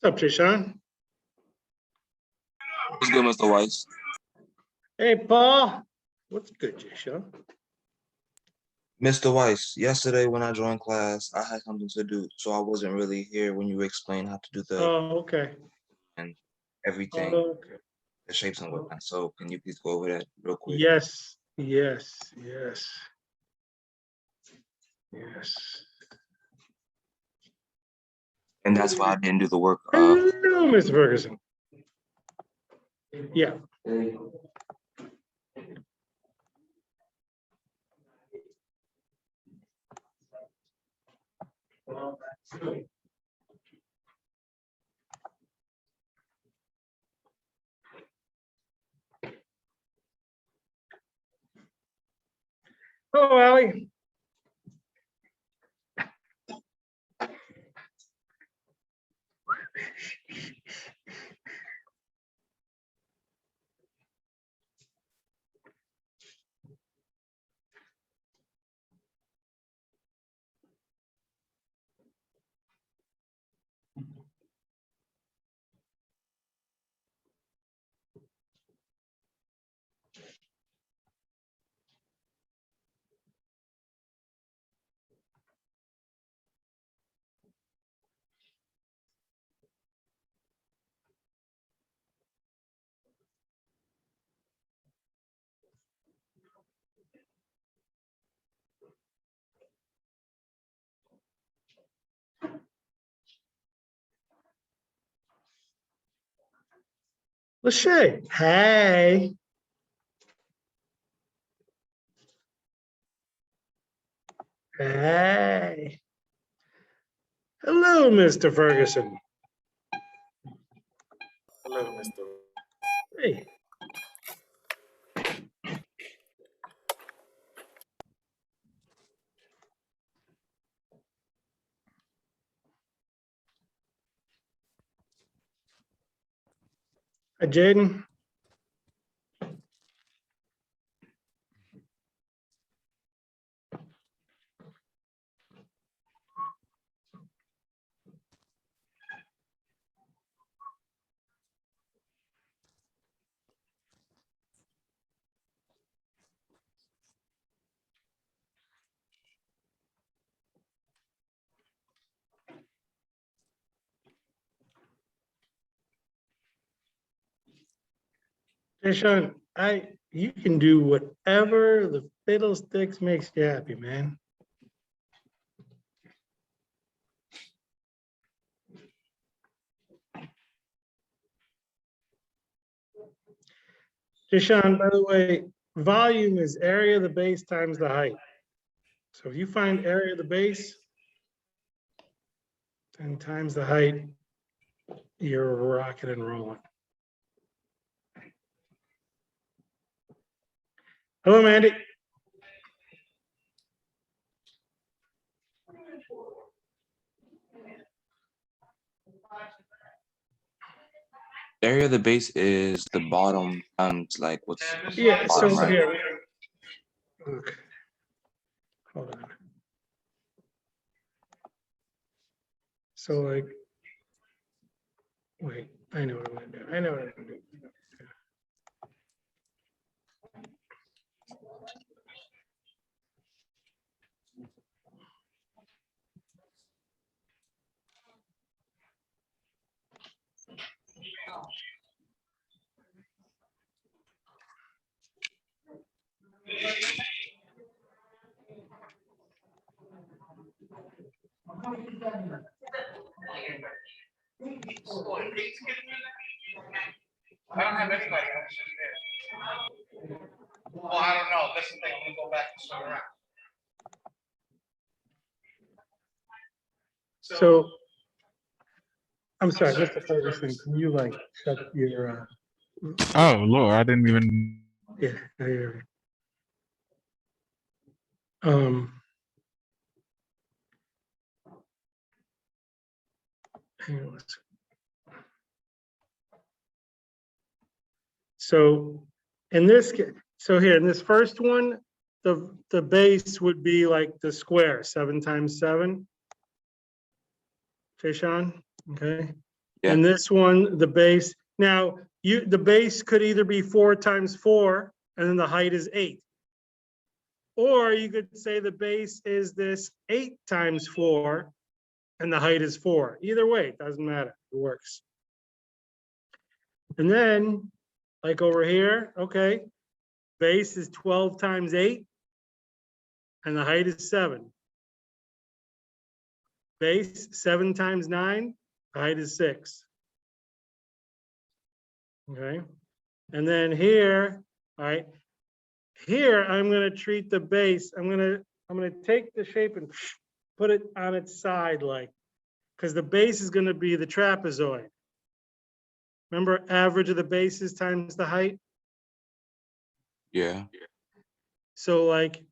What's up, Trishan? What's good, Mr. Weiss? Hey, Paul. What's good, Trishan? Mr. Weiss, yesterday when I joined class, I had something to do, so I wasn't really here when you explained how to do the Oh, okay. and everything, Okay. the shapes and whatnot. So can you please go over that real quick? Yes. And that's why I didn't do the work. Hello, Mr. Ferguson. Yeah. Oh, Allie. Lachey. Hey. Hey. Hello, Mr. Ferguson. Hello, Mr. Hey. Hi, Jaden. Trishan, You can do whatever the fiddlesticks makes you happy, man. Deshaun, by the way, volume is area of the base times the height. So if you find area of the base and times the height, you're rocking and rolling. Hello, Mandy. Area of the base is the bottom times like what's Yeah, so bottom right. here. Okay. Hold on. So like, wait, I know what I'm gonna do. I know what I'm gonna do. I don't have anybody else in there. Well, I don't know. That's the thing. I'm gonna go back and swing around. So, I'm sorry, Mr. Ferguson, can you like shut your, Oh Lord, I didn't even. yeah, I hear you. Hang on one second. So in this, so here in this first one, the base would be like the square, 7 times 7. Fishan, okay? Yeah. And this one, the base, now the base could either be 4 times 4 and then the height is 8. Or you could say the base is this 8 times 4 and the height is 4. Either way, it doesn't matter, it works. And then, like over here, okay, base is 12 times 8 and the height is 7. Base 7 times 9, the height is 6. Okay, and then here, all right, here I'm gonna treat the base, I'm gonna take the shape and put it on its side like, because the base is gonna be the trapezoid. Remember, average of the bases times the height? Yeah. So like,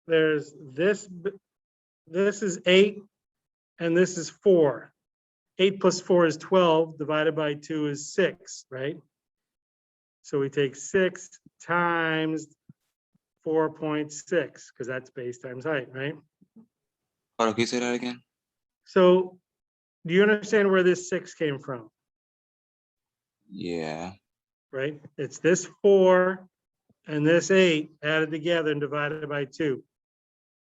there's this is 8 and this is 4. 8 plus 4 is 12, divided by 2 is 6, right? So we take 6 times 4.6, because that's base times height, right? Hold on, can you say that again? So do you understand where this 6 came from, Yeah. right? It's this 4 and this 8 added together and divided by 2.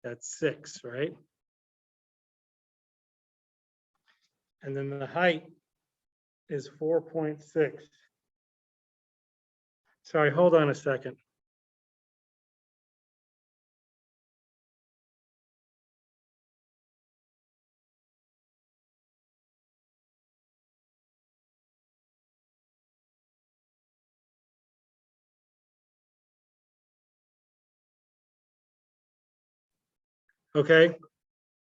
That's 6, right? And then the height is 4.6. Sorry, hold on a second. Okay,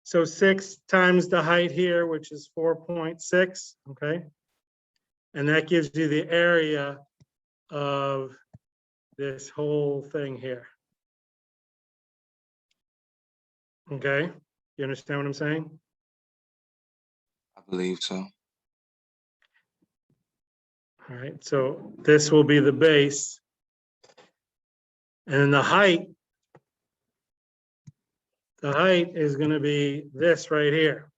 so 6 times the height here, which is 4.6, okay? And that gives you the area of this whole thing here. Okay, you understand what I'm saying? I believe so. All right, so this will be the base. And the height is gonna be this right here,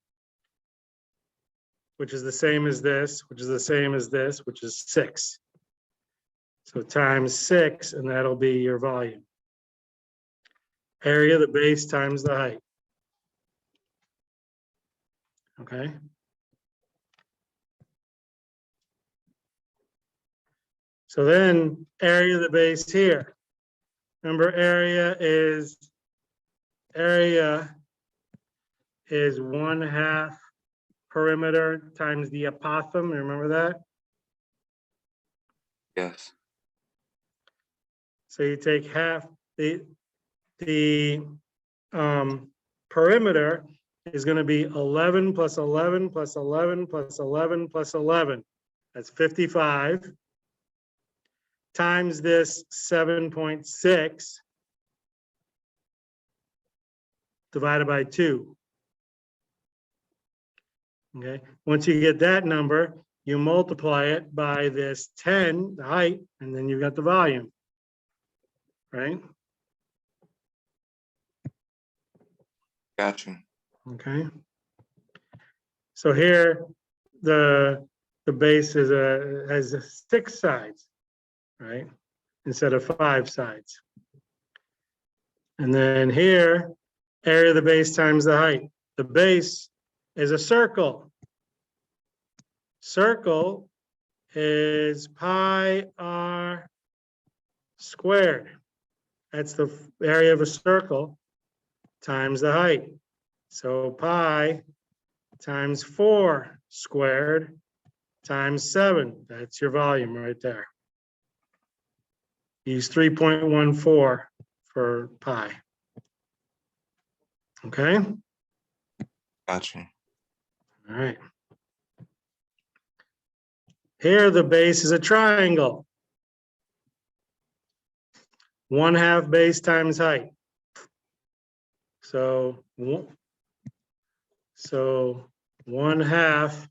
which is the same as this, which is the same as this, which is 6. So times 6, and that'll be your volume. Area of the base times the height. Okay. So then area of the base here. Remember area is 1/2 perimeter times the apothem. Remember that? Yes. So you take half the perimeter is going to be 11 plus 11 plus 11 plus 11 plus 11. That's 55 times this 7.6 divided by 2. Okay, once you get that number, you multiply it by this 10, the height, and then you've got the volume, right? Got you. Okay. So here, the base has 6 sides, right? Instead of 5 sides. And then here, area of the base times the height. The base is a circle. Circle is pi r squared. That's the area of a circle times the height. So pi times 4 squared times 7. That's your volume right there. Use 3.14 for pi. Okay? Got you. All right. Here, the base is a triangle. 1/2 base times height. So 1/2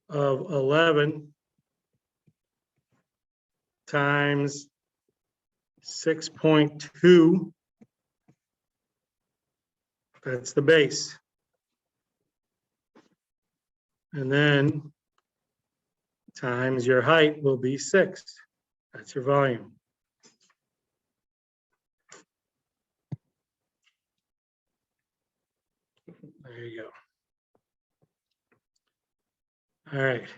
of 11 times 6.2. That's the base. And then times your height will be 6. That's your volume. There you go. All right.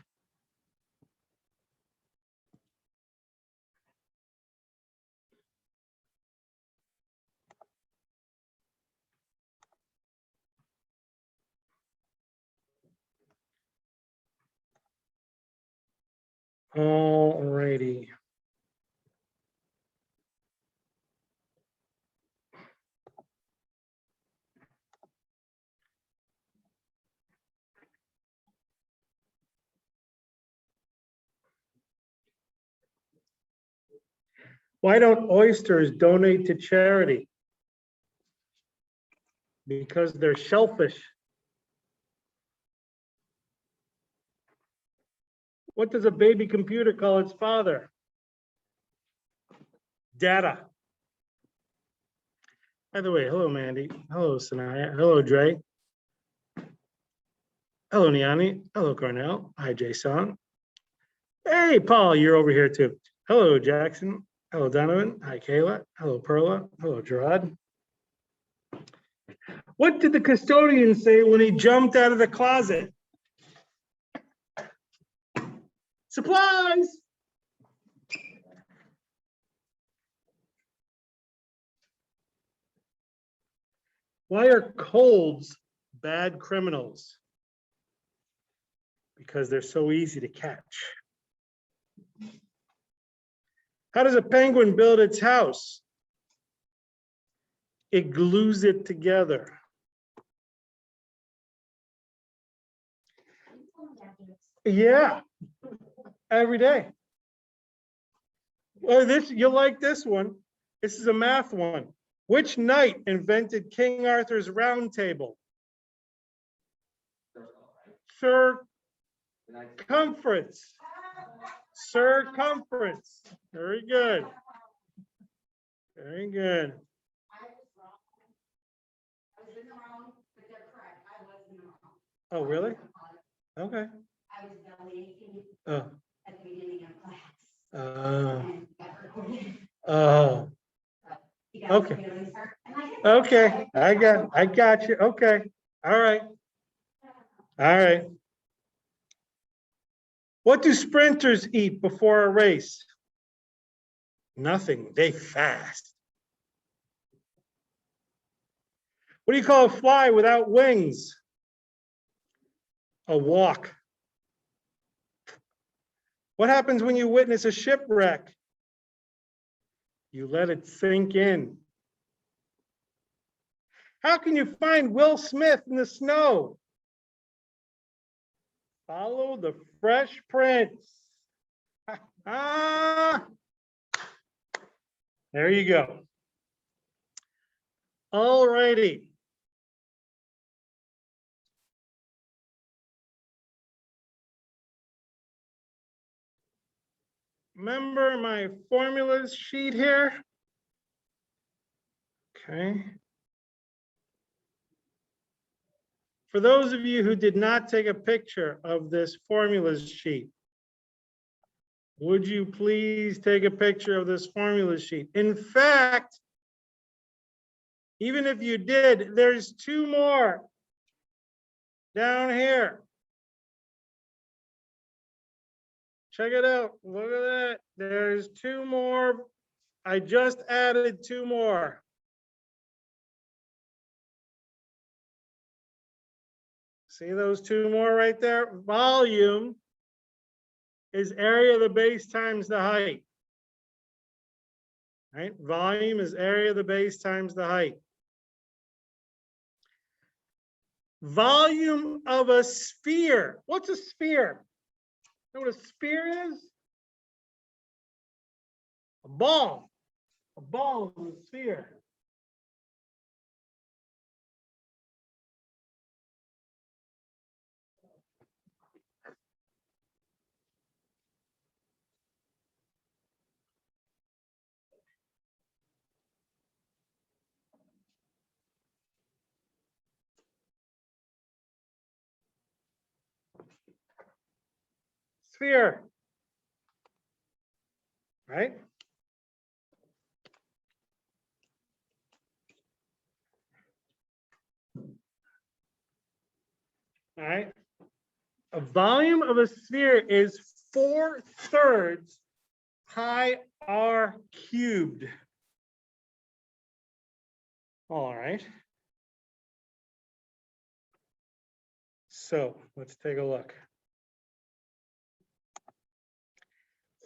All righty. Why don't oysters donate to charity? Because they're shellfish. What does a baby computer call its father? Data. By the way, hello, Mandy. Hello, Sanaya. Hello, Dre. Hello, Niani. Hello, Cornell. Hi, Jason. Hey, Paul, you're over here too. Hello, Jackson. Hello, Donovan. Hi, Kayla. Hello, Perla. Hello, Gerard. What did the custodian say when he jumped out of the closet? Supplies. Why are colds bad criminals? Because they're so easy to catch. How does a penguin build its house? It glues it together. Yeah, every day. Well, you'll like this one. This is a math one. Which knight invented King Arthur's round table? Circumference. Circumference. Very good. Very good. Oh, really? Okay. Oh. Oh. Okay. Okay. I got you. Okay. All right. All right. What do sprinters eat before a race? Nothing, they fast. What do you call a fly without wings? A walk. What happens when you witness a shipwreck? You let it sink in. How can you find Will Smith in the snow? Follow the fresh prints. There you go. All righty. Remember my formulas sheet here? Okay. For those of you who did not take a picture of this formulas sheet, would you please take a picture of this formula sheet? In fact, even if you did, there's two more down here. Check it out. Look at that. There's two more. I just added two more. See those two more right there? Volume is area of the base times the height. Right? Volume is area of the base times the height. Volume of a sphere. What's a sphere? You know what a sphere is? A ball. A ball is a sphere. Sphere. Right? All right. A volume of a sphere is 4/3 pi r cubed. All right. So let's take a look.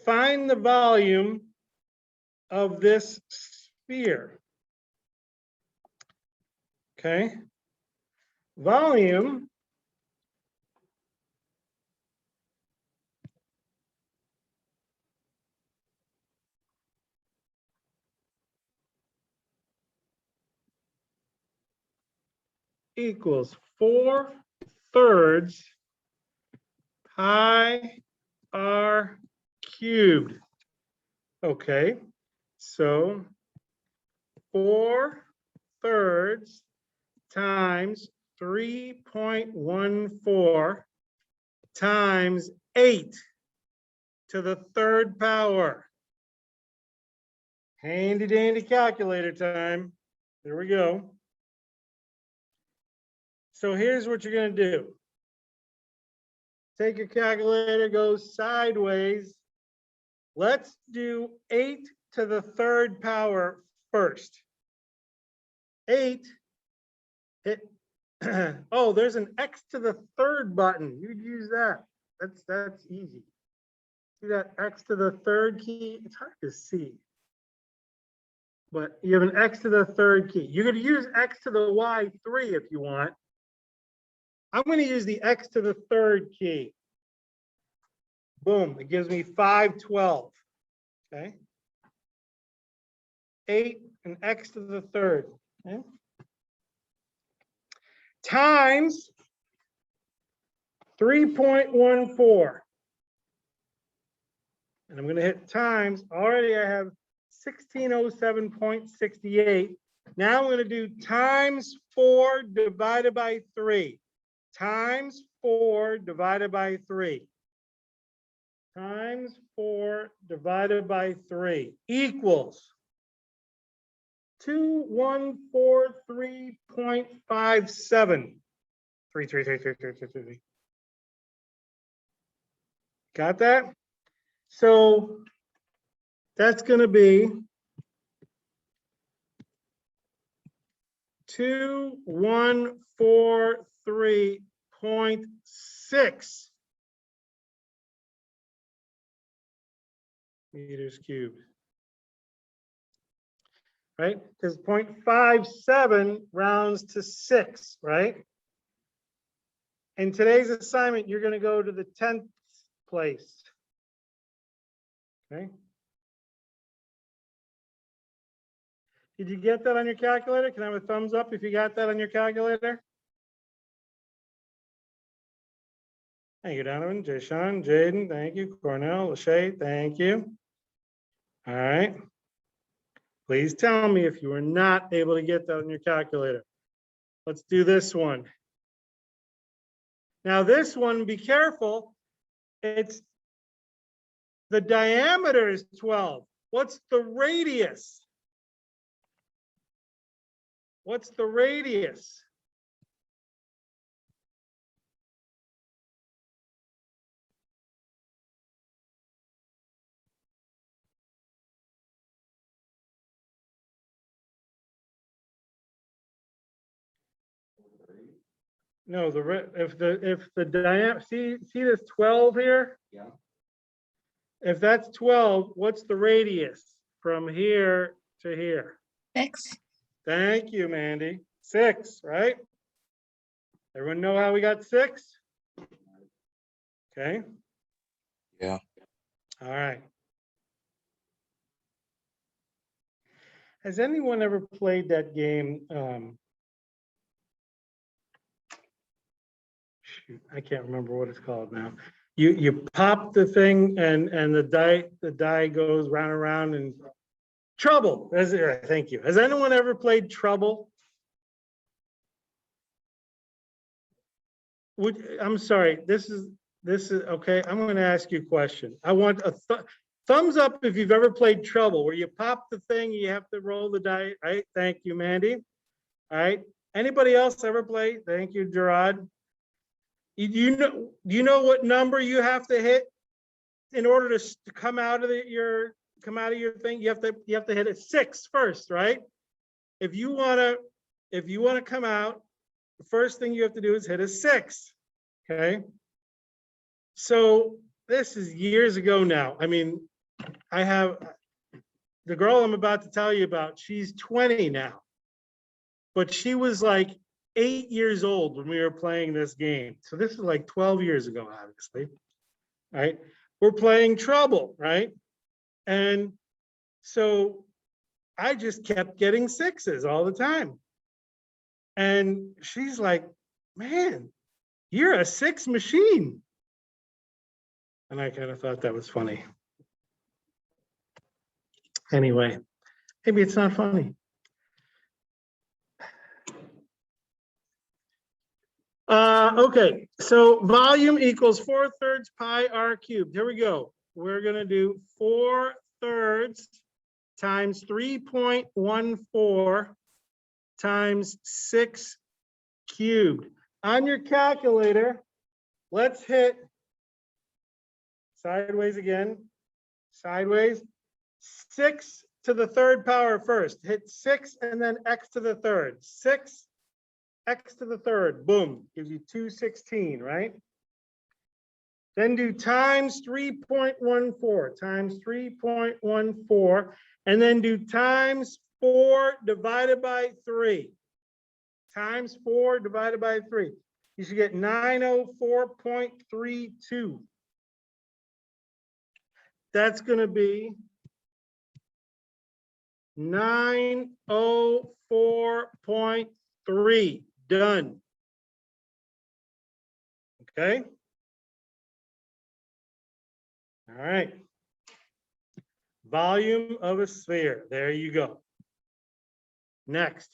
Find the volume of this sphere. Okay. Volume equals 4/3 pi r cubed. Okay, so 4/3 times 3.14 times 8 to the third power. Handy dandy calculator time. Here we go. So here's what you're going to do. Take your calculator, go sideways. Let's do 8 to the third power first. 8, hit, oh, there's an X to the third button. You'd use that. That's easy. See that X to the third key? It's hard to see. But you have an X to the third key. You could use X to the Y3 if you want. I'm going to use the X to the third key. Boom, it gives me 512. Okay. 8 and X to the third. Okay. Times 3.14. And I'm going to hit times. Already I have 1607.68. Now I'm going to do times 4 divided by 3. Times 4 divided by 3. Times 4 divided by 3 equals 2143.57. 3. Got that? So that's gonna be 2143.6 meters cubed. Right? Because 0.57 rounds to 6, right? In today's assignment, you're going to go to the 10th place. Okay. Did you get that on your calculator? Can I have a thumbs up if you got that on your calculator? Thank you, Donovan, Jay Sean, Jaden, thank you, Cornell, Lachey, thank you. All right. Please tell me if you were not able to get that on your calculator. Let's do this one. Now this one, be careful. It's the diameter is 12. What's the radius? What's the radius? No, if the diameter, see this 12 here? Yeah. If that's 12, what's the radius from here to here? 6. Thank you, Mandy. 6, right? Everyone know how we got 6? Okay. Yeah. All right. Has anyone ever played that game? Shoot, I can't remember what it's called now. You pop the thing and the die goes round and round and Trouble. Thank you. Has anyone ever played Trouble? I'm sorry. This is okay. I'm going to ask you a question. I want a thumbs up if you've ever played Trouble, where you pop the thing, you have to roll the die. Right? Thank you, Mandy. All right. Anybody else ever play? Thank you, Gerard. Do you know what number you have to hit in order to come out of your thing? You have to hit a 6 first, right? If you want to come out, the first thing you have to do is hit a 6. Okay. So this is years ago now. I mean, I have the girl I'm about to tell you about, she's 20 now, but she was like 8 years old when we were playing this game. So this is like 12 years ago, obviously, right? We're playing Trouble, right? And so I just kept getting 6s all the time. And she's like, man, you're a 6 machine. And I kind of thought that was funny. Anyway, maybe it's not funny. Okay, so volume equals 4/3 pi r cubed. Here we go. We're gonna do 4/3 times 3.14 times 6 cubed. On your calculator, let's hit sideways again, sideways, 6 to the 3rd power first. Hit 6 and then x to the 3rd. 6 x to the 3rd, boom, gives you 216, right? Then do times 3.14, times 3.14, and then do times 4 divided by 3. Times 4 divided by 3. You should get 904.32. That's going to be 904.3. Done. Okay. All right. Volume of a sphere. There you go. Next.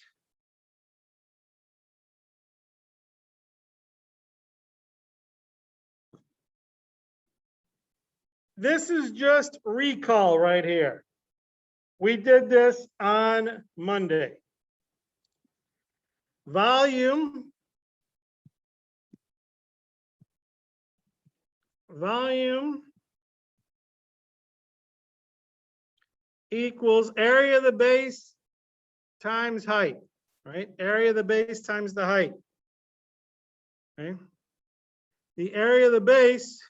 This is just recall right here. We did this on Monday. Volume equals area of the base times height, right? Area of the base times the height. Okay. The area of the base,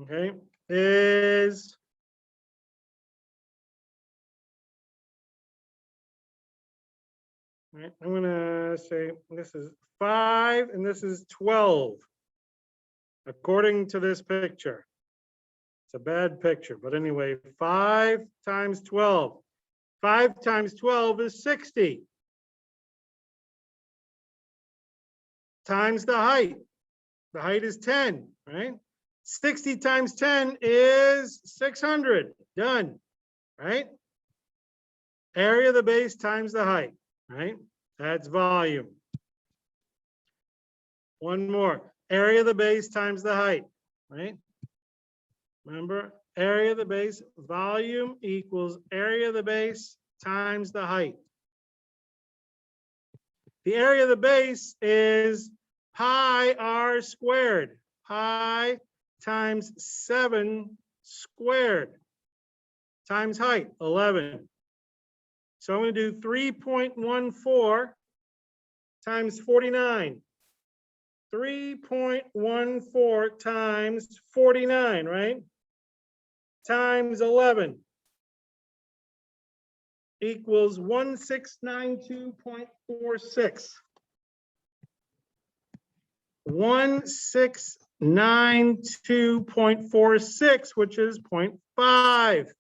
okay, is right, I'm gonna say this is 5 and this is 12, according to this picture. It's a bad picture, but anyway, 5 times 12. 5 times 12 is 60. Times the height. The height is 10, right? 60 times 10 is 600. Done, right? Area of the base times the height, right? That's volume. One more. Area of the base times the height, right? Remember, area of the base, volume equals area of the base times the height. The area of the base is pi r squared. Pi times 7 squared times height, 11. So I'm going to do 3.14 times 49. 3.14 times 49, right? Times 11 equals 1692.46. 1692.46, which is 0.5.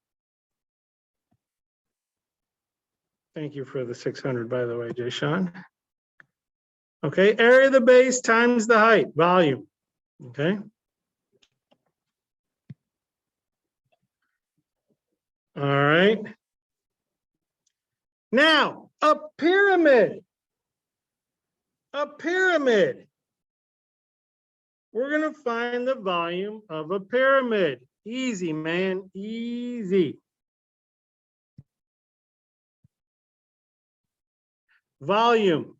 Thank you for the 600, by the way, Jay Sean. Okay, area of the base times the height, volume. Okay. All right. Now, a pyramid. A pyramid. We're going to find the volume of a pyramid. Easy, man, easy. Volume.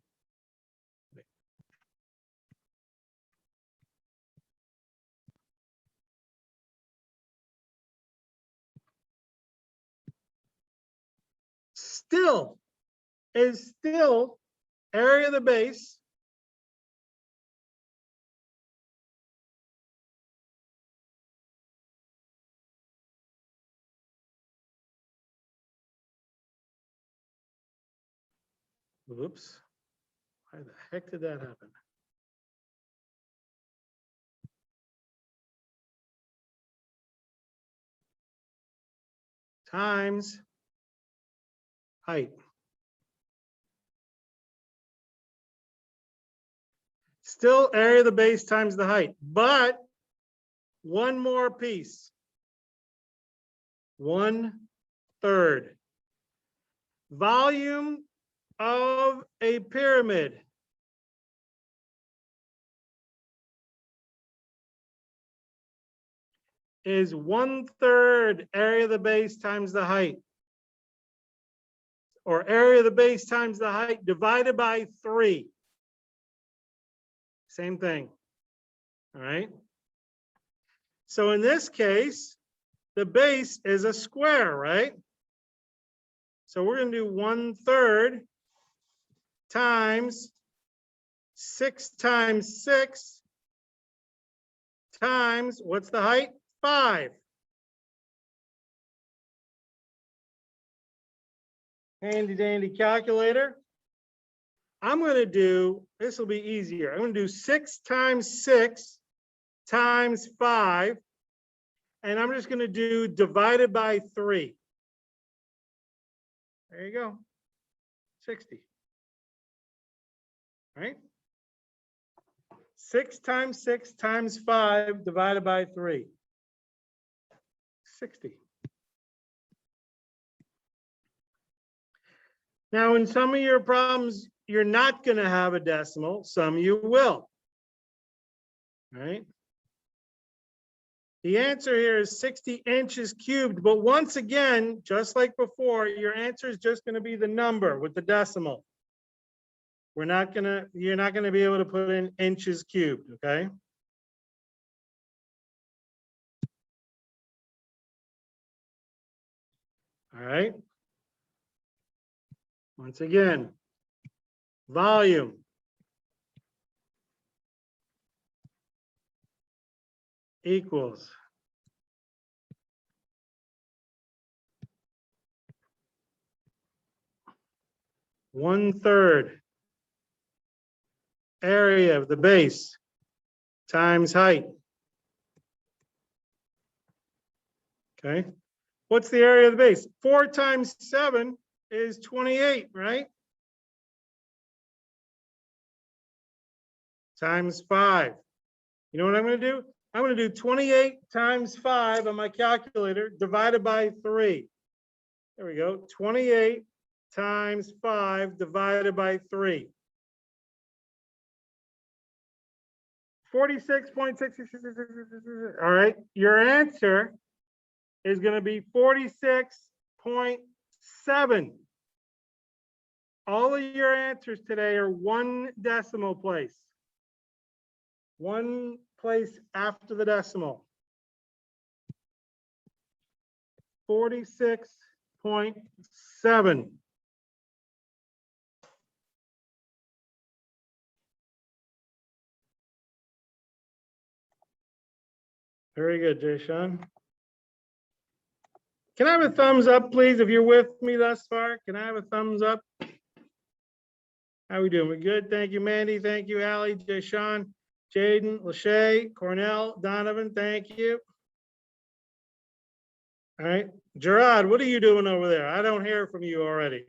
Still area of the base whoops, why the heck did that happen? Times height. Still area of the base times the height, but one more piece. 1/3. Volume of a pyramid is 1/3 area of the base times the height. Or area of the base times the height divided by 3. Same thing. All right. So in this case, the base is a square, right? So we're going to do 1/3 times 6 times 6 times, what's the height? 5. Handy dandy calculator. I'm going to do, this will be easier. I'm going to do 6 times 6 times 5. And I'm just going to do divided by 3. There you go. 60. Right? 6 times 6 times 5 divided by 3. 60. Now, in some of your problems, you're not going to have a decimal. Some you will. Right? The answer here is 60 inches cubed. But once again, just like before, your answer is just going to be the number with the decimal. You're not going to be able to put in inches cubed, okay? All right. Once again, volume equals 1/3 area of the base times height. Okay. What's the area of the base? 4 times 7 is 28, right? Times 5. You know what I'm going to do? I'm going to do 28 times 5 on my calculator divided by 3. There we go. 28 times 5 divided by 3. 46.6. All right. Your answer is going to be 46.7. All of your answers today are 1 decimal place. 1 place after the decimal. 46.7. Very good, Jay Sean. Can I have a thumbs up, please, if you're with me thus far? Can I have a thumbs up? How we doing? We good? Thank you, Mandy. Thank you, Allie, Jay Sean, Jaden, Lachey, Cornell, Donovan. Thank you. All right. Gerard, what are you doing over there? I don't hear from you already.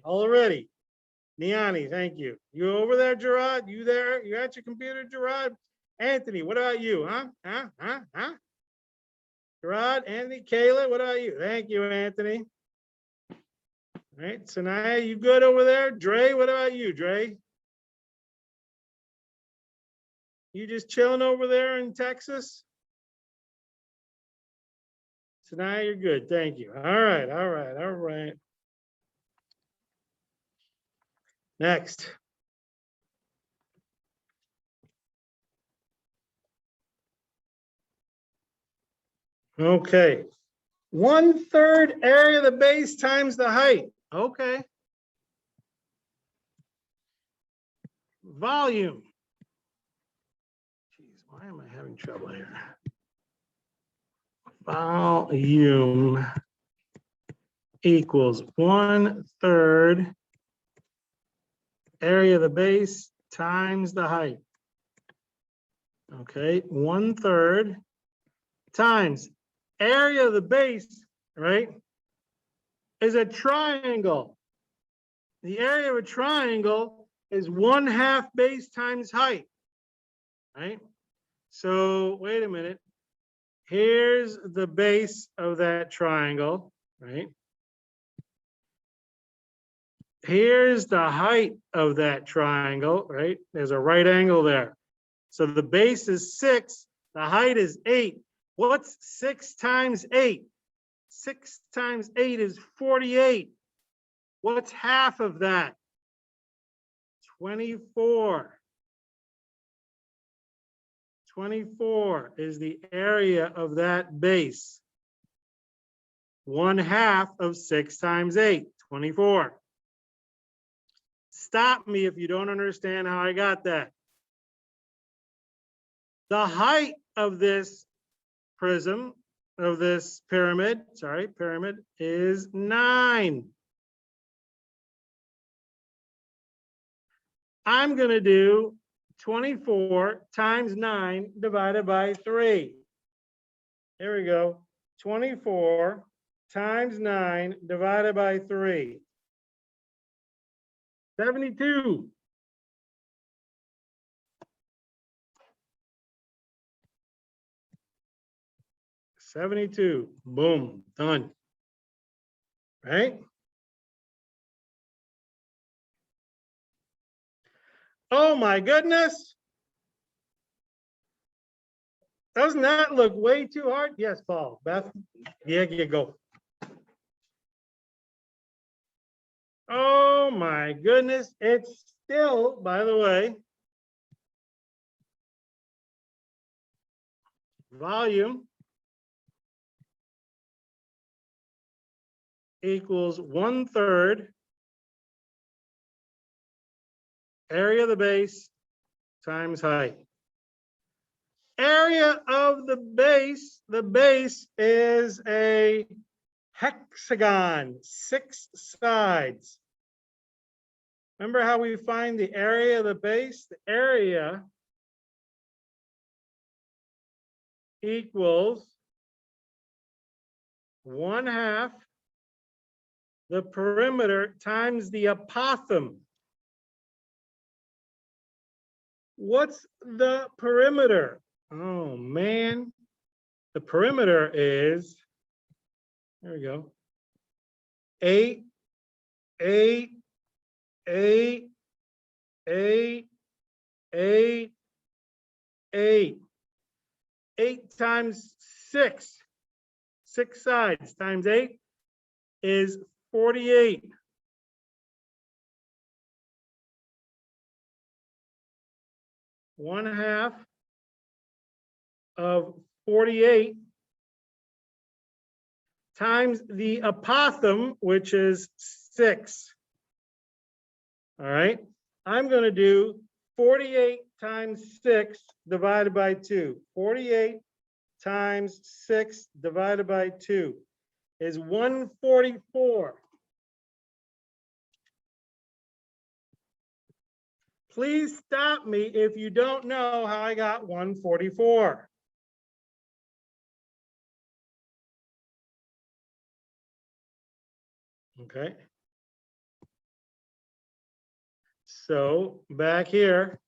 Niani, thank you. You over there, Gerard? You there? You at your computer, Gerard? Anthony, what about you? Huh? Gerard, Anthony, Kayla, what about you? Thank you, Anthony. All right, Sanaya, you good over there? Dre, what about you, Dre? You just chilling over there in Texas? Sanaya, you're good. Thank you. All right. Next. Okay. 1/3 area of the base times the height. Okay. Volume. Jeez, why am I having trouble here? Volume equals 1/3 area of the base times the height. Okay, 1/3 times area of the base, right, is a triangle. The area of a triangle is 1/2 base times height, right? So wait a minute. Here's the base of that triangle, right? Here's the height of that triangle, right? There's a right angle there. So the base is 6, the height is 8. What's 6 times 8? 6 times 8 is 48. What's half of that? 24. 24 is the area of that base. 1/2 of 6 times 8, 24. Stop me if you don't understand how I got that. The height of this prism, of this pyramid, is 9. I'm going to do 24 times 9 divided by 3. Here we go. 24 times 9 divided by 3. 72. Boom, done. Right? Oh my goodness. Doesn't that look way too hard? Yes, Paul. Beth? Yeah, you go. Oh my goodness. It's still, by the way, volume equals 1/3 area of the base times height. Area of the base is a hexagon, 6 sides. Remember how we find the area of the base? The area equals 1/2 the perimeter times the apothem. What's the perimeter? Oh, man. The perimeter is, there we go, 8, 8, 8, 8, 8, 8. 8 times 6, 6 sides times 8 is 48. One half of 48 times the apothem, which is 6. All right, I'm going to do 48 times 6 divided by 2. 48 times 6 divided by 2 is 144. Please stop me if you don't know how I got 144. Okay. So back here,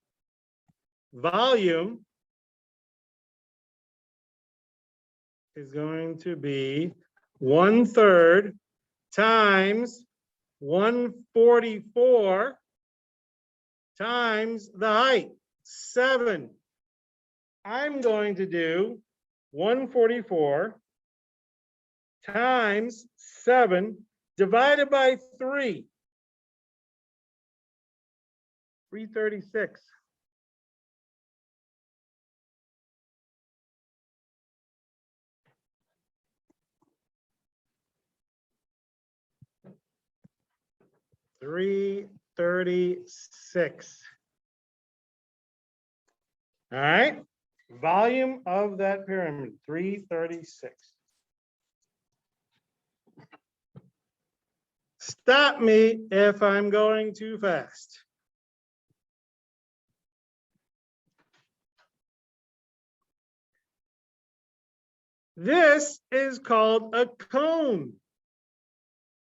volume is going to be 1/3 times 144 times the height, 7. I'm going to do 144 times 7 divided by 3. 336. $336. All right, volume of that pyramid, 336. Stop me if I'm going too fast. This is called a cone.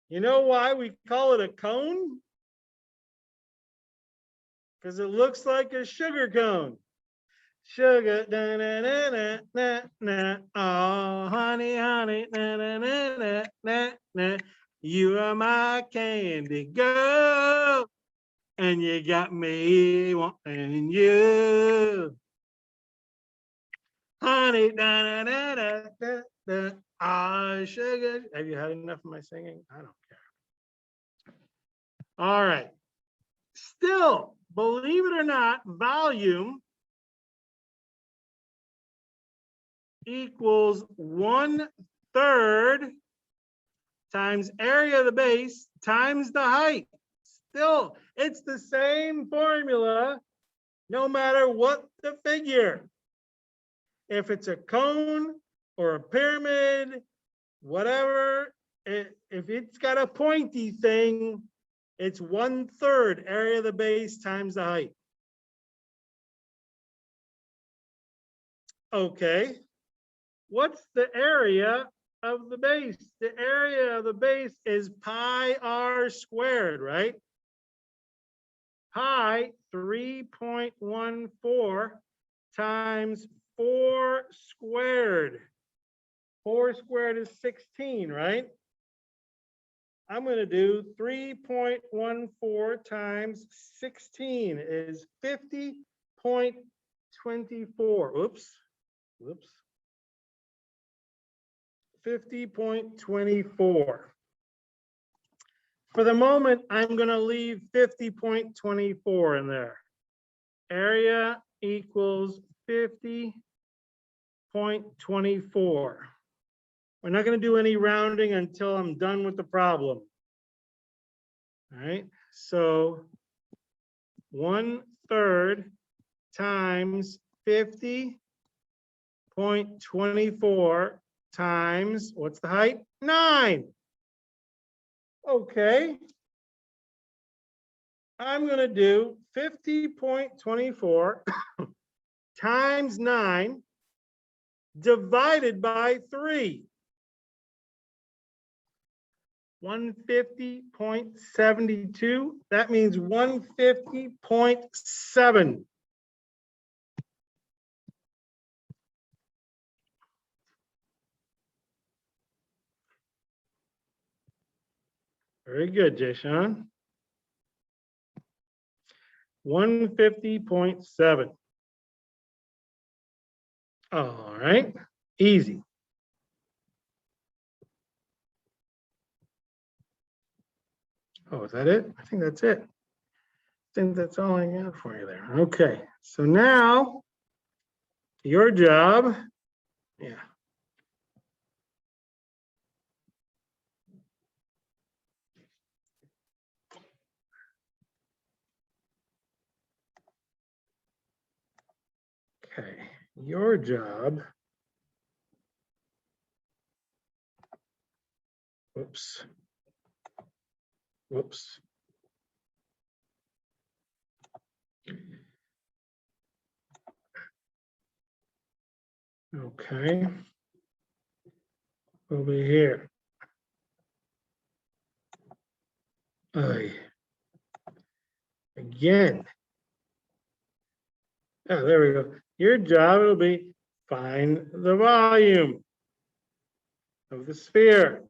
You know why we call it a cone? Because it looks like a sugar cone. Sugar, na na na na na na. Oh, honey, honey, na na na na na na. You are my candy girl, and you got me wanting you. Honey, na na na na na na. Ah, sugar. Have you had enough of my singing? I don't care. All right. Still, believe it or not, volume equals 1/3 times area of the base times the height. Still, it's the same formula, no matter what the figure. If it's a cone or a pyramid, whatever, if it's got a pointy thing, it's 1/3 area of the base times the height. Okay. What's the area of the base? The area of the base is pi r squared, right? Pi 3.14 times 4 squared. 4 squared is 16, right? I'm going to do 3.14 times 16 is 50.24. Oops. Whoops. 50.24. For the moment, I'm going to leave 50.24 in there. Area equals 50.24. We're not gonna do any rounding until I'm done with the problem. All right, so 1/3 times 50.24 times, what's the height? 9. Okay. I'm gonna do 50.24 times 9 divided by 3. 150.72, that means 150.7. Very good, Jason. 150.7. All right, easy. Oh, is that it? I think that's it. I think that's all I got for you there. Okay, so now your job, yeah. Okay, your job. Whoops. Whoops. Okay. Over here. Aye. Again. Oh, there we go. Your job will be find the volume of the sphere.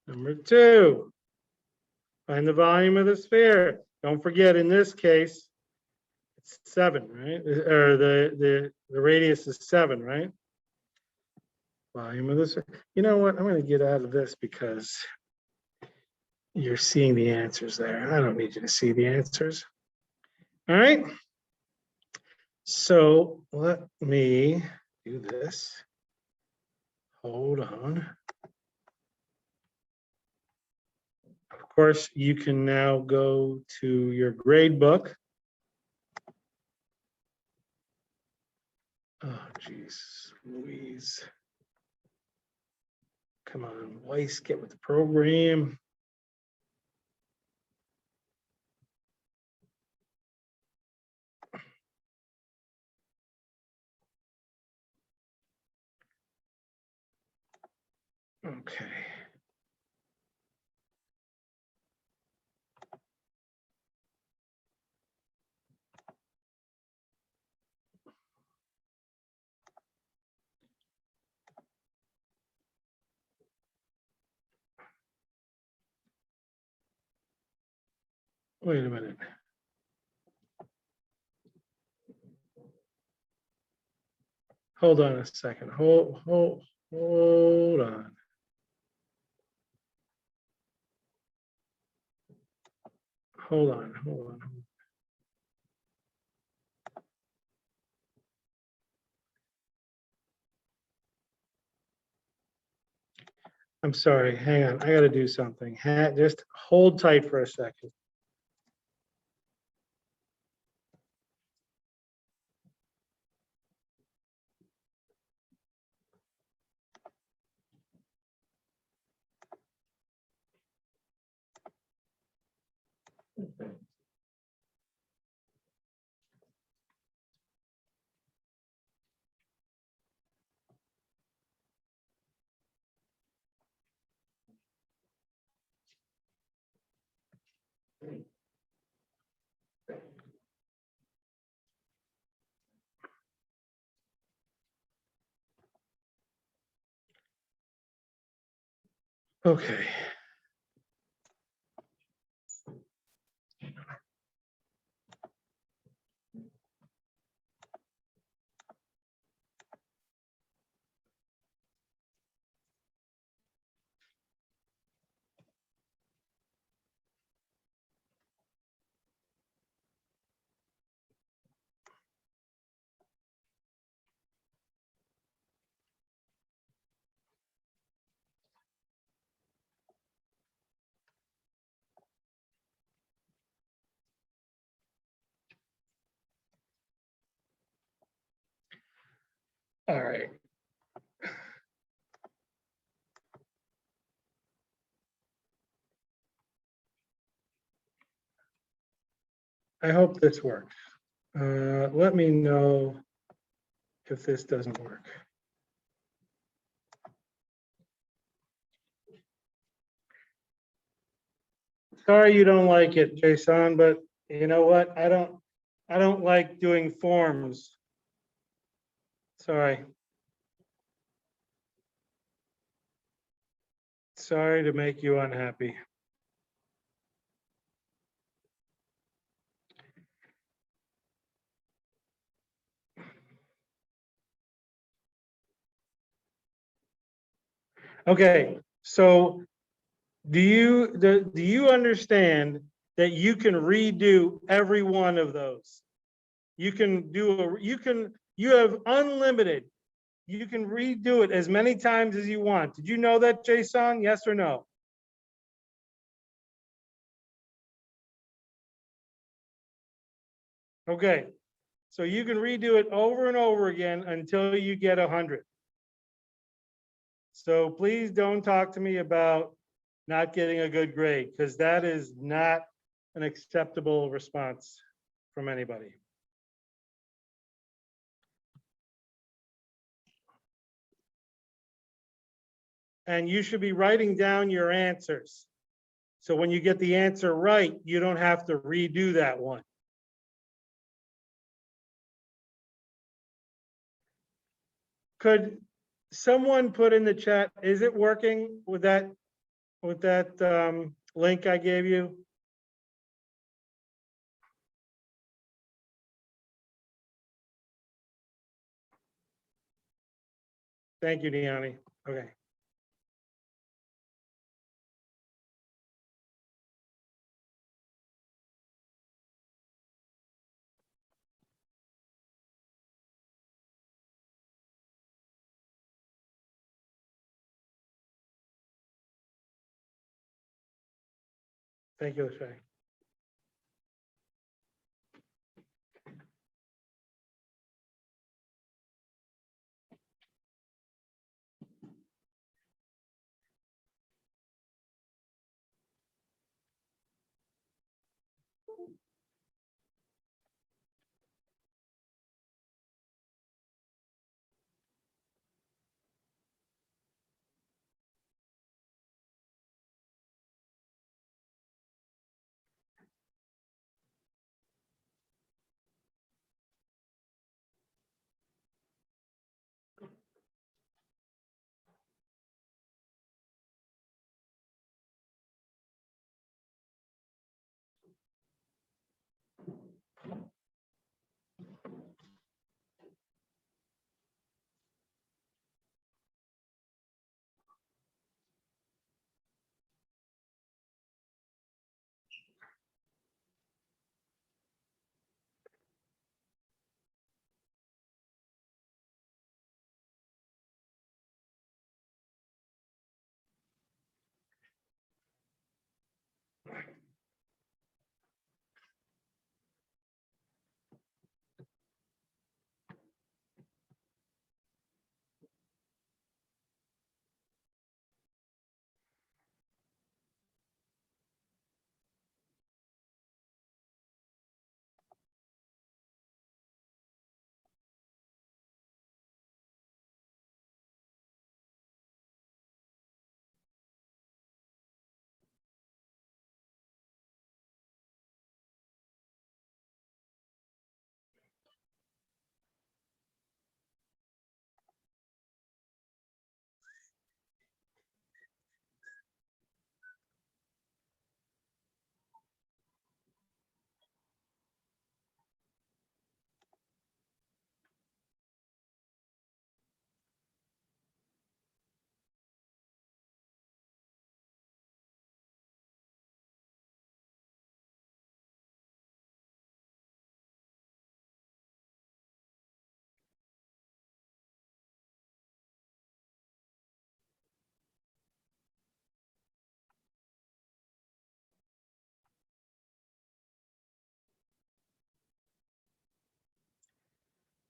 Number 2, find the volume of the sphere. Don't forget, in this case, it's 7, right? Or the radius is 7, right? Volume of this. You know what? I'm going to get out of this because you're seeing the answers there. I don't need you to see the answers. All right. So let me do this. Hold on. Of course, you can now go to your grade book. Oh, geez, Louise. Come on, Weiss, get with the program. Okay. Wait a minute. Hold on a second. Hold on. Hold on. I'm sorry. Hang on. I got to do something. Just hold tight for a second. Okay. All right. I hope this works. Let me know if this doesn't work. Sorry you don't like it, Jason, but you know what? I don't like doing forms. Sorry. Sorry to make you unhappy. Okay, so do you understand that you can redo every one of those? You can you have unlimited. You can redo it as many times as you want. Did you know that, Jason? Yes or no? Okay, so you can redo it over and over again until you get 100. So please don't talk to me about not getting a good grade, because that is not an acceptable response from anybody. And you should be writing down your answers. So when you get the answer right, you don't have to redo that one. Could someone put in the chat, is it working with that link I gave you? Thank you, Deani. Okay. Thank you, Lachey.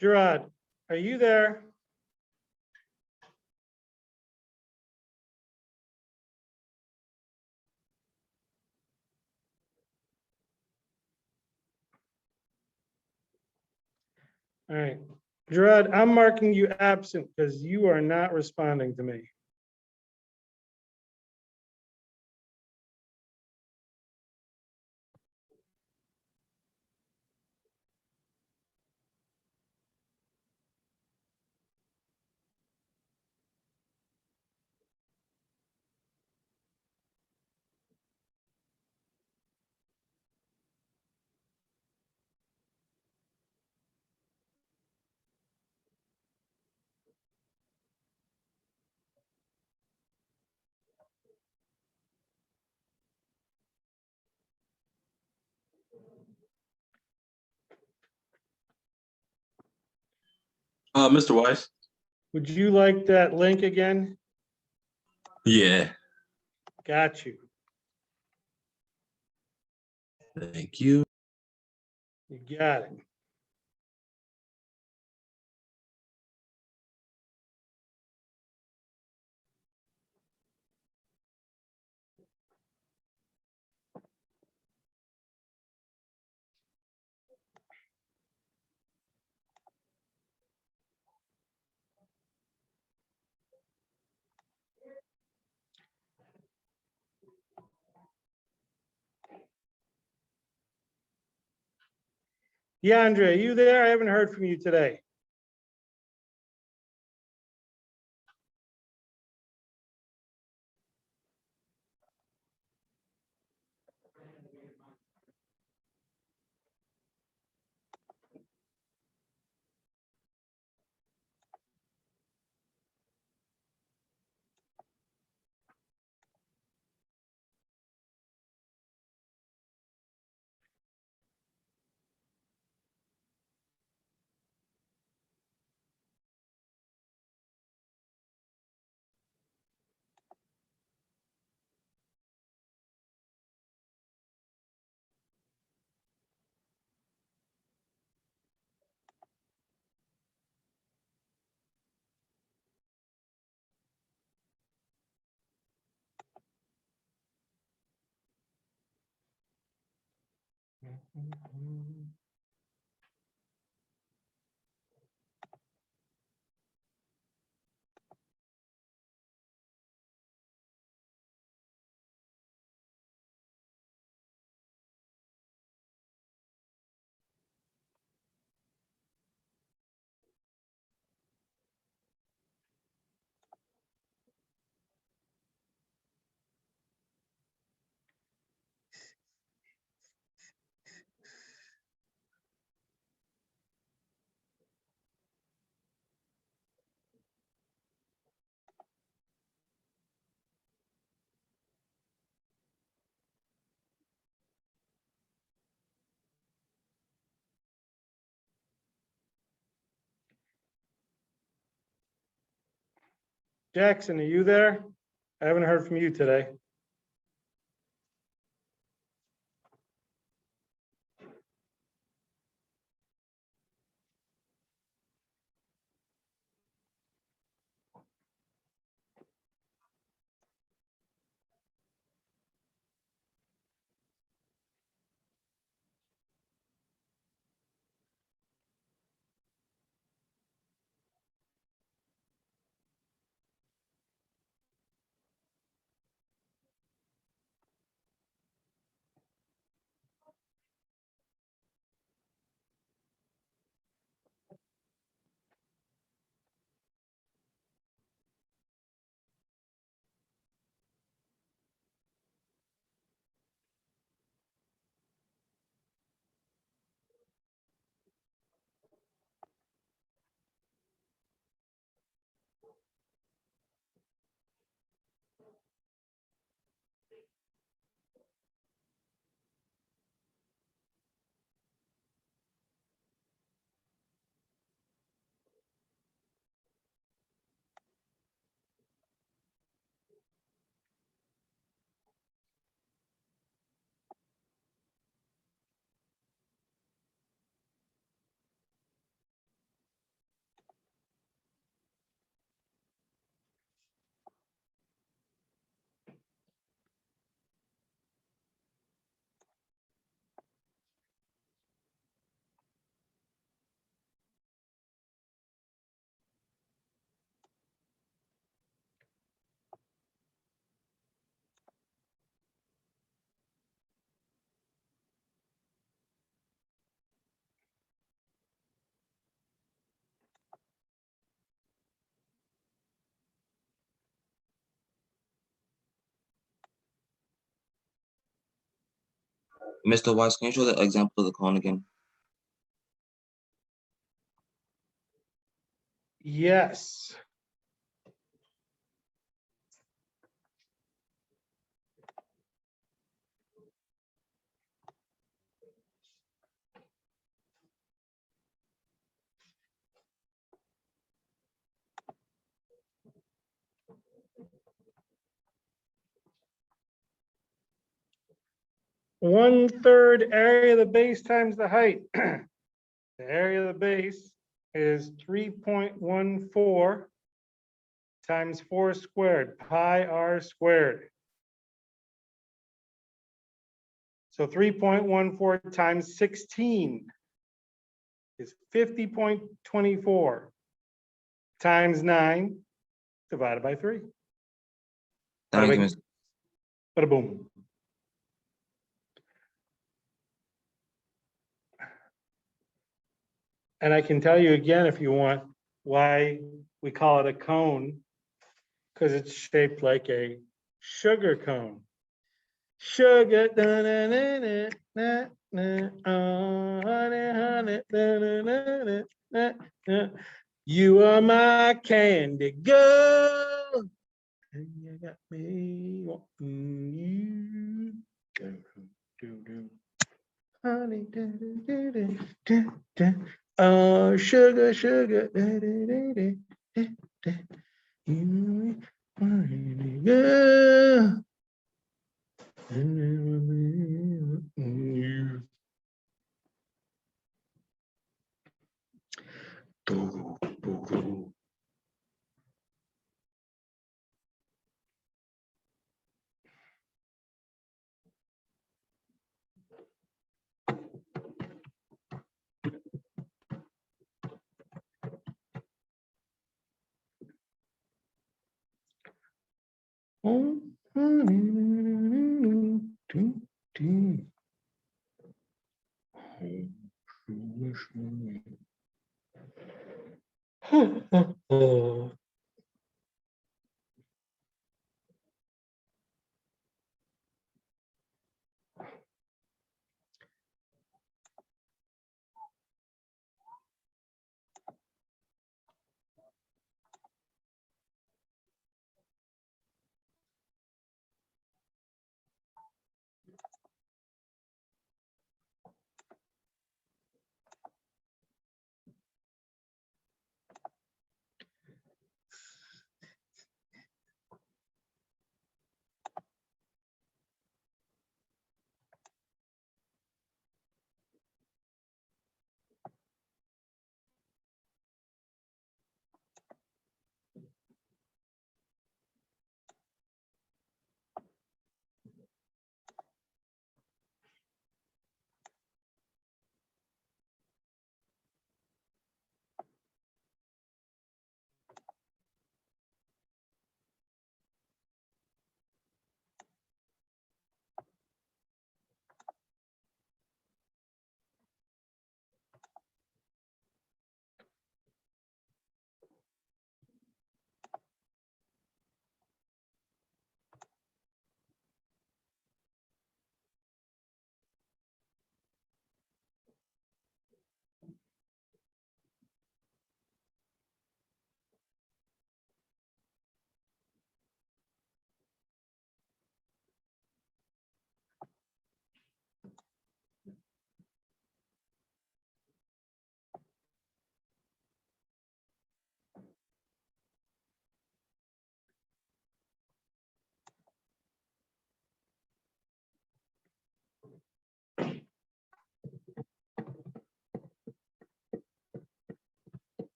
Gerard, are you there? All right. Gerard, I'm marking you absent because you are not responding to me. Mr. Weiss? Would you like that link again? Yeah, Got you. thank you. You got it. DeAndre, you there? I haven't heard from you today. Jackson, are you there? I haven't heard from you today. Mr. Weiss, can you show the example of the cone again? Yes. One-third area of the base times the height. The area of the base is 3.14 times 4 squared, pi r squared. So 3.14 times 16 is 50.24 times 9 divided by 3. Thank you, bing. Mr. Bada boom. And I can tell you again, if you want, why we call it a cone, because it's shaped like a sugar cone. Sugar, da, da, da, da, da, da, oh, honey, honey, da, da, da, da, da, da. You are my candy girl, and you got me wanting you. Do, do, do. Honey, da, da, da, da, da, da. Oh, sugar, sugar, da, da, da, da, da, da. You are my candy girl.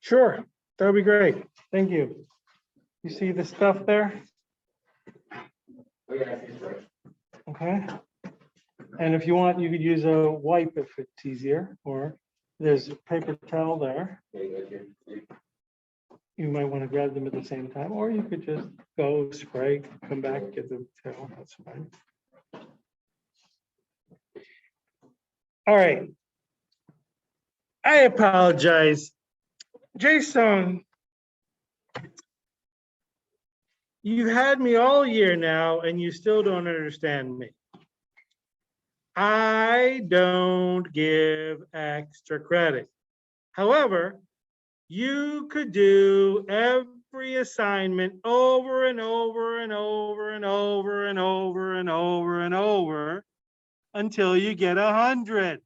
Sure, that would be great. Thank you. You see the stuff there? Okay. And if you want, you could use a wipe if it's easier, or there's a paper towel there. you might want to grab them at the same time, or you could just go spray, come back, get the tail, that's fine. All right. I apologize. Jason, you've had me all year now and you still don't understand me. I don't give extra credit. However, you could do every assignment over and over and over and over and over and over and over until you get 100.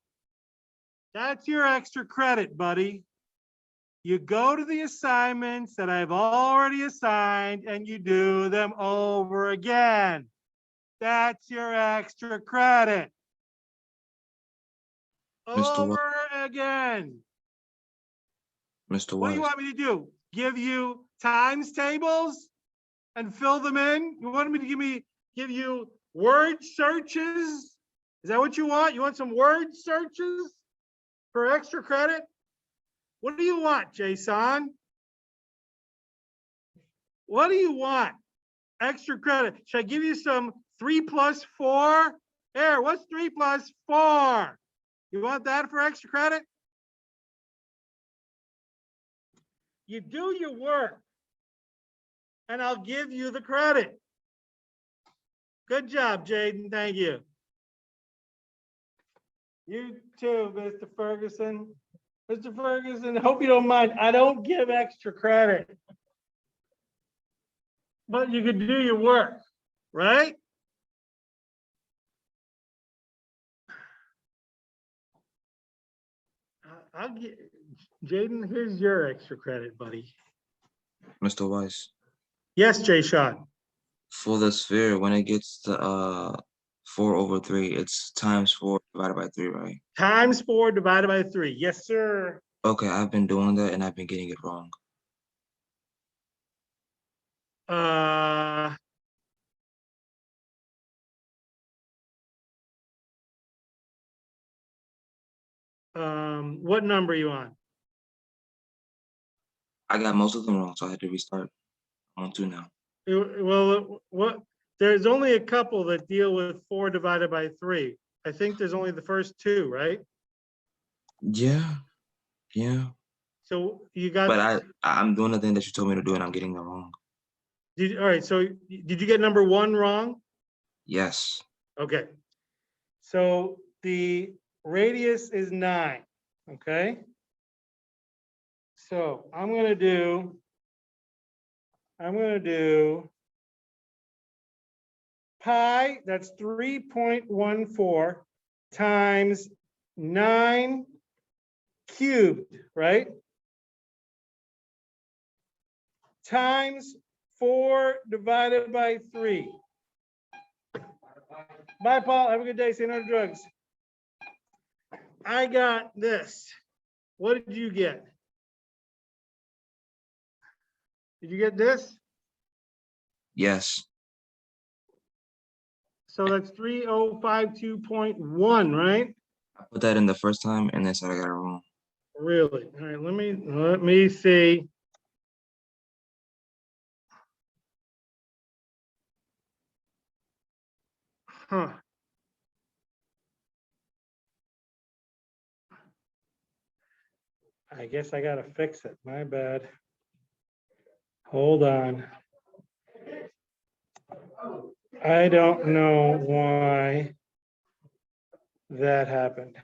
That's your extra credit, buddy. You go to the assignments that I've already assigned and you do them over again. That's your extra credit. Mr. White, Over again. Mr. What do you Wise, want me to do? Give you times tables and fill them in? You want me to give you word searches? Is that what you want? You want some word searches for extra credit? What do you want, Jason? What do you want? Extra credit. Should I give you some 3 plus 4? Here, what's 3 plus 4? You want that for extra credit? You do your work and I'll give you the credit. Good job, Jaden. Thank you. You too, Mr. Ferguson. Mr. Ferguson, hope you don't mind. I don't give extra credit. But you can do your work, right? I'll get, Jaden, here's your extra credit, buddy. Mr. Wise. Yes, Jay Sean. For the sphere, when it gets to 4/3, it's times 4 divided by 3, right? Times 4 divided by 3. Yes, sir. Okay, I've been doing that and I've been getting it wrong. What number are you on? I got most of them wrong, so I had to restart. I'm on 2 now. Well, there's only a couple that deal with 4 divided by 3. I think there's only the first 2, right? Yeah, yeah. So you got. But I'm doing the thing that you told me to do and I'm getting them wrong. All right, so did you get number 1 wrong? Yes. Okay. So the radius is 9, okay? So I'm gonna do pi, that's 3.14 times 9 cubed, right? Times 4 divided by 3. Bye, Paul. Have a good day. Say no to drugs. I got this. What did you get? Did you get this? Yes. So that's 3052.1, right? I put that in the first time and then said I got it wrong. Really? All right, let me see. Huh. I guess I gotta fix it. My bad. Hold on. I don't know why that happened.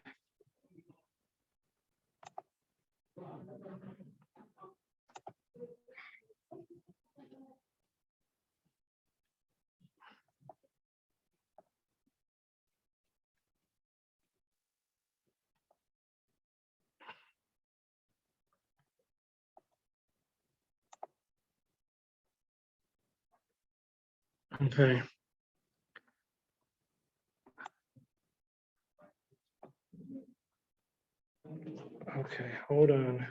Okay. Okay, hold on.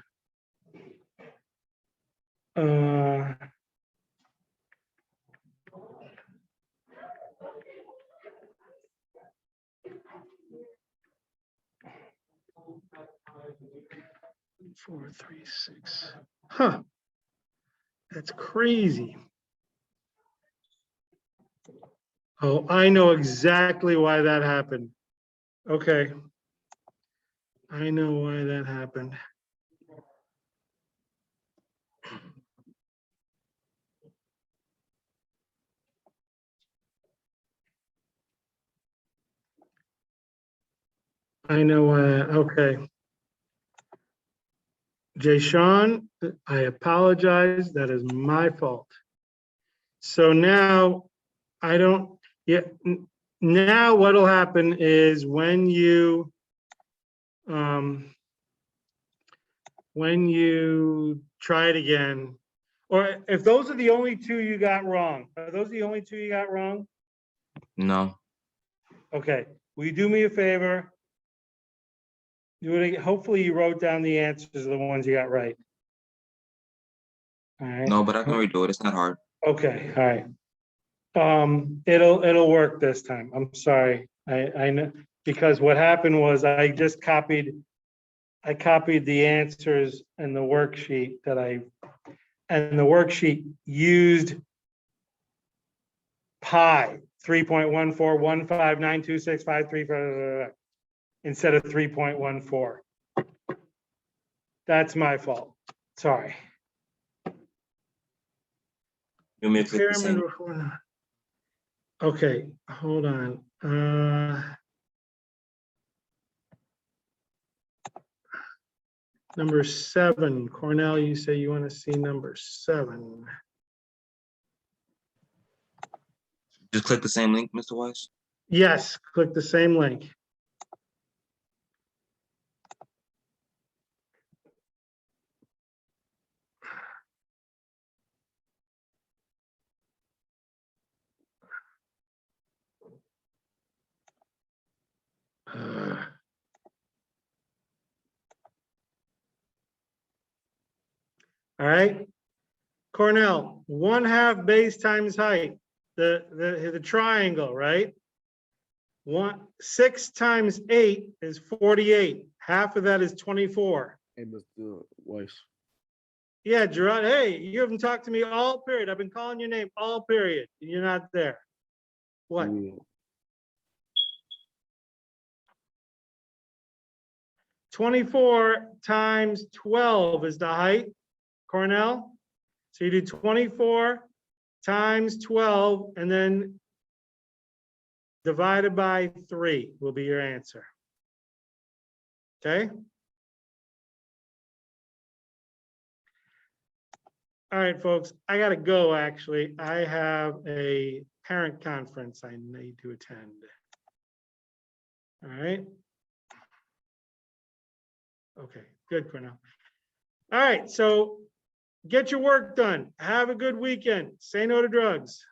4, 3, 6. Huh. That's crazy. Oh, I know exactly why that happened. Okay. I know why that happened. I know why, okay. Jay Sean, I apologize. That is my fault. So now I don't, yeah, now what'll happen is when you try it again, or if those are the only two you got wrong, are those the only two you got wrong? No. Okay, will you do me a favor? Do it again. Hopefully you wrote down the answers of the ones you got right. All right. No, but I can redo it. It's not hard. Okay, all right. It'll work this time. I'm sorry. I know, because what happened was I copied the answers in the worksheet and the worksheet used pi 3.1415926535 instead of 3.14. That's my fault. Sorry. You may click the Pyramid same. before. Okay, hold on. Number 7, Cornell, you say you want to see number 7. Just click the same link, Mr. Weiss. Yes, click the same link. All right. Cornell, 1/2 base times height, the triangle, right? 6 times 8 is 48. Half of that is 24. Hey, Mr. Weiss. Yeah, Gerard, hey, you haven't talked to me all period. I've been calling your name all period. And you're not there. What? Yeah. 24 times 12 is the height, Cornell. So you do 24 times 12 and then divided by 3 will be your answer. Okay? All right, folks, I gotta go, actually. I have a parent conference I need to attend. All right? Okay, good, Cornell. All right, so get your work done. Have a good weekend. Say no to drugs.